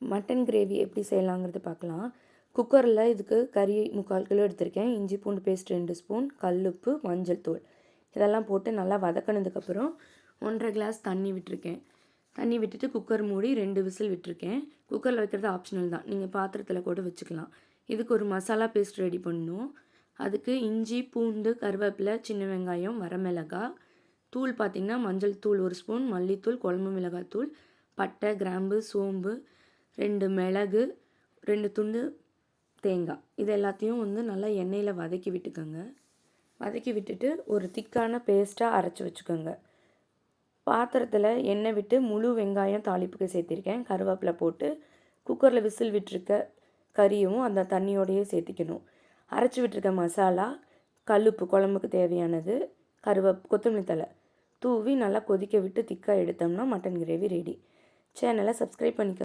Mutton gravy எப்படி செய்யலாங்கிறது பார்க்கலாம். குக்கரில் இதுக்கு கறி 3/4 கிலோ எடுத்திருக்கேன். இஞ்சி பூண்டு பேஸ்ட் 2 ஸ்பூன், கல்லுப்பு, மஞ்சள் தூள் இதெல்லாம் போட்டு நல்லா வதக்கினதுக்கப்புறம் 1.5 கிளாஸ் தண்ணி விட்டுருக்கேன். தண்ணி விட்டுட்டு குக்கர் மூடி 2 விசில் விட்டுருக்கேன். குக்கரில் வைக்கிறது ஆப்ஷனல் தான், நீங்கள் பாத்திரத்தில் கூட வச்சுக்கலாம். இதுக்கு ஒரு மசாலா பேஸ்ட் ரெடி பண்ணணும். அதுக்கு இஞ்சி, பூண்டு, கருவேப்பிலை, சின்ன வெங்காயம், வரமிளகாய் தூள் பார்த்திங்கன்னா மஞ்சள் தூள் 1 ஸ்பூன், மல்லித்தூள், குழம்பு மிளகாய் தூள், பட்டை, கிராம்பு, சோம்பு, 2 மிளகு, 2 துண்டு தேங்காய் இது எல்லாத்தையும் நல்லா எண்ணெயில் வதக்கி விட்டுக்கோங்க. வதக்கி விட்டுட்டு ஒரு திக்கான பேஸ்ட்டாக அரைச்சி வச்சுக்கோங்க. பாத்திரத்தில் எண்ணெய் விட்டு முழு வெங்காயம் தாளிப்புக்கு சேர்த்திருக்கேன். கருவேப்பிலை போட்டு குக்கரில் விசில் விட்டுருக்க கறியும் அந்த தண்ணியோடையே சேர்த்திக்கணும். அரைச்சி விட்டுருக்க மசாலா, கல்லுப்பு குழம்புக்கு தேவையானது, கொத்தமல்லி தழை தூவி நல்லா கொதிக்க விட்டு திக்காக எடுத்தோம்னா மட்டன் கிரேவி ரெடி. சேனலை சப்ஸ்கிரைப் பண்ணிக்க.